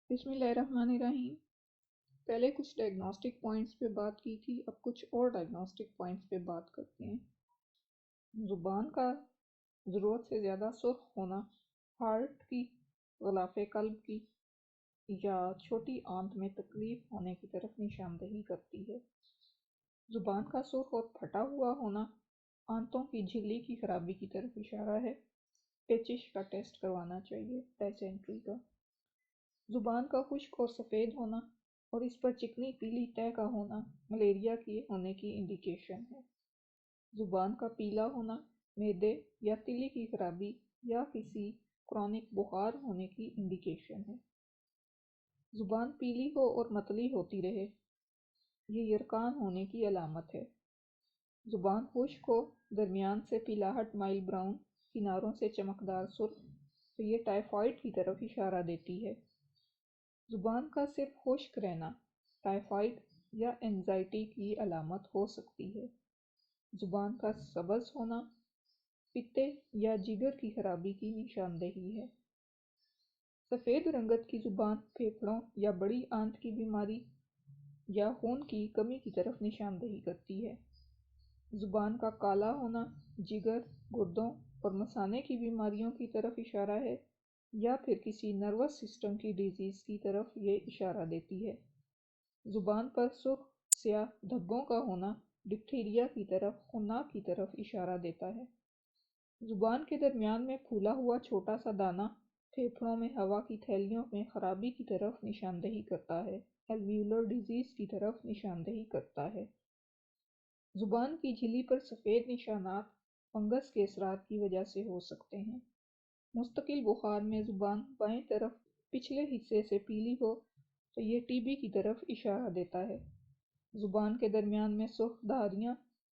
بسم اللہ الرحمن الرحیم۔ پہلے کچھ ڈائگنوسٹک پوائنٹس پہ بات کی تھی، اب کچھ اور ڈائگنوسٹک پوائنٹس پہ بات کرتے ہیں۔ زبان کا ضرورت سے زیادہ سرخ ہونا ہارٹ کی، غلاف قلب کی یا چھوٹی آنت میں تکلیف ہونے کی طرف نشاندہی کرتی ہے۔ زبان کا سرخ اور پھٹا ہوا ہونا آنتوں کی جھلی کی خرابی کی طرف اشارہ ہے۔ پیچش کا ٹیسٹ کروانا چاہیے، ڈائسینٹری کا۔ زبان کا خشک اور سفید ہونا اور اس پر چکنی پیلی تہہ کا ہونا ملیریا کے ہونے کی انڈیکیشن ہے۔ زبان کا پیلا ہونا معدے یا تلی کی خرابی یا کسی کرونک بخار ہونے کی انڈیکیشن ہے۔ زبان پیلی ہو اور متلی ہوتی رہے، یہ یرقان ہونے کی علامت ہے۔ زبان خشک ہو، درمیان سے پیلاہٹ مائل براؤن، کناروں سے چمکدار سرخ، تو یہ ٹائیفائڈ کی طرف اشارہ دیتی ہے۔ زبان کا صرف خشک رہنا ٹائیفائڈ یا اینزائٹی کی علامت ہو سکتی ہے۔ زبان کا سبز ہونا پتے یا جگر کی خرابی کی نشاندہی ہے۔ سفید رنگت کی زبان پھیپھڑوں یا بڑی آنت کی بیماری یا خون کی کمی کی طرف نشاندہی کرتی ہے۔ زبان کا کالا ہونا جگر، گردوں اور مثانے کی بیماریوں کی طرف اشارہ ہے یا پھر کسی نروس سسٹم کی ڈیزیز کی طرف یہ اشارہ دیتی ہے۔ زبان پر سرخ سیاہ دھبوں کا ہونا ڈپتھیریا کی طرف، خناق کی طرف اشارہ دیتا ہے۔ زبان کے درمیان میں پھولا ہوا چھوٹا سا دانہ پھیپھڑوں میں ہوا کی تھیلیوں میں خرابی کی طرف نشاندہی کرتا ہے، الویولر ڈیزیز کی طرف نشاندہی کرتا ہے۔ زبان کی جھلی پر سفید نشانات فنگس کے اثرات کی وجہ سے ہو سکتے ہیں۔ مستقل بخار میں زبان بائیں طرف پچھلے حصے سے پیلی ہو تو یہ ٹی بی کی طرف اشارہ دیتا ہے۔ زبان کے درمیان میں سرخ دھاریاں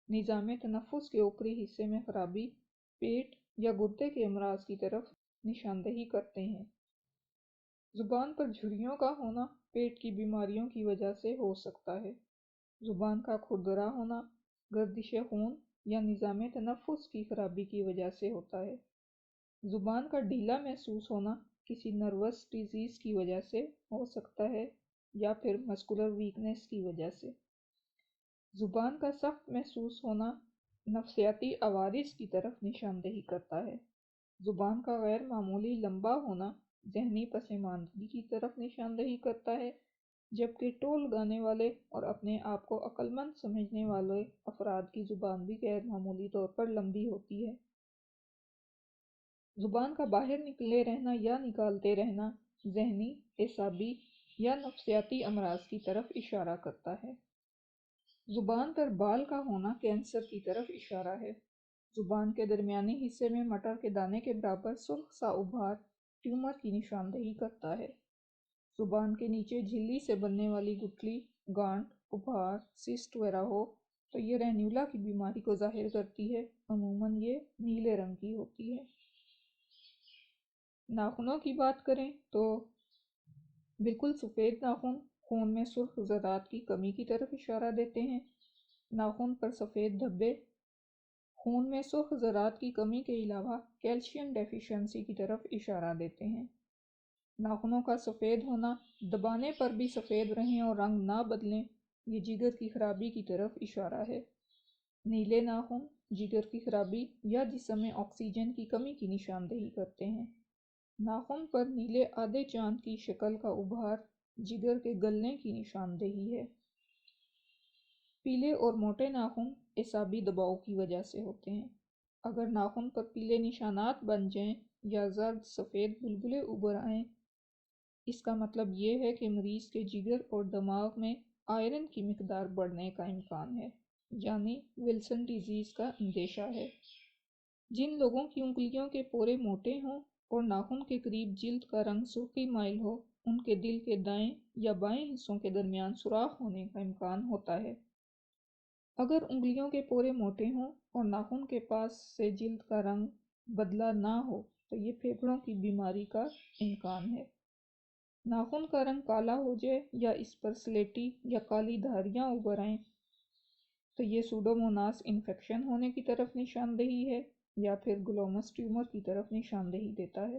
نظام تنفس کے اوپری حصے میں خرابی، پیٹ یا گردے کے امراض کی طرف نشاندہی کرتے ہیں۔ زبان پر جھریوں کا ہونا پیٹ کی بیماریوں کی وجہ سے ہو سکتا ہے۔ زبان کا کھردرا ہونا گردش خون یا نظام تنفس کی خرابی کی وجہ سے ہوتا ہے۔ زبان کا ڈھیلا محسوس ہونا کسی نروس ڈیزیز کی وجہ سے ہو سکتا ہے یا پھر مسکولر ویکنس کی وجہ سے۔ زبان کا سخت محسوس ہونا نفسیاتی عوارض کی طرف نشاندہی کرتا ہے۔ زبان کا غیر معمولی لمبا ہونا ذہنی پسماندگی کی طرف نشاندہی کرتا ہے، جبکہ ٹول لگانے والے اور اپنے آپ کو عقل مند سمجھنے والے افراد کی زبان بھی غیر معمولی طور پر لمبی ہوتی ہے۔ زبان کا باہر نکلے رہنا یا نکالتے رہنا ذہنی، اعصابی یا نفسیاتی امراض کی طرف اشارہ کرتا ہے۔ زبان پر بال کا ہونا کینسر کی طرف اشارہ ہے۔ زبان کے درمیانی حصے میں مٹر کے دانے کے برابر سرخ سا ابھار ٹیومر کی نشاندہی کرتا ہے۔ زبان کے نیچے جھلی سے بننے والی گٹھلی، گانٹ، ابھار، سسٹ وغیرہ ہو تو یہ رینیولا کی بیماری کو ظاہر کرتی ہے، عموماً یہ نیلے رنگ کی ہوتی ہے۔ ناخنوں کی بات کریں تو بالکل سفید ناخن خون میں سرخ ذرات کی کمی کی طرف اشارہ دیتے ہیں۔ ناخن پر سفید دھبے خون میں سرخ ذرات کی کمی کے علاوہ کیلشیم ڈیفیشنسی کی طرف اشارہ دیتے ہیں۔ ناخنوں کا سفید ہونا، دبانے پر بھی سفید رہیں اور رنگ نہ بدلیں، یہ جگر کی خرابی کی طرف اشارہ ہے۔ نیلے ناخن جگر کی خرابی یا جسم میں آکسیجن کی کمی کی نشاندہی کرتے ہیں۔ ناخن پر نیلے آدھے چاند کی شکل کا ابھار جگر کے گلنے کی نشاندہی ہے۔ پیلے اور موٹے ناخن اعصابی دباؤ کی وجہ سے ہوتے ہیں۔ اگر ناخن پر پیلے نشانات بن جائیں یا زرد سفید بلبلے ابھر آئیں، اس کا مطلب یہ ہے کہ مریض کے جگر اور دماغ میں آئرن کی مقدار بڑھنے کا امکان ہے، یعنی ولسن ڈیزیز کا اندیشہ ہے۔ جن لوگوں کی انگلیوں کے پورے موٹے ہوں اور ناخن کے قریب جلد کا رنگ سرخی مائل ہو، ان کے دل کے دائیں یا بائیں حصوں کے درمیان سوراخ ہونے کا امکان ہوتا ہے۔ اگر انگلیوں کے پورے موٹے ہوں اور ناخن کے پاس سے جلد کا رنگ بدلہ نہ ہو تو یہ پھیپھڑوں کی بیماری کا امکان ہے۔ ناخن کا رنگ کالا ہو جائے یا اس پر سلیٹی یا کالی دھاریاں ابھر آئیں تو یہ سوڈوموناس انفیکشن ہونے کی طرف نشاندہی ہے یا پھر گلومس ٹیومر کی طرف نشاندہی دیتا ہے۔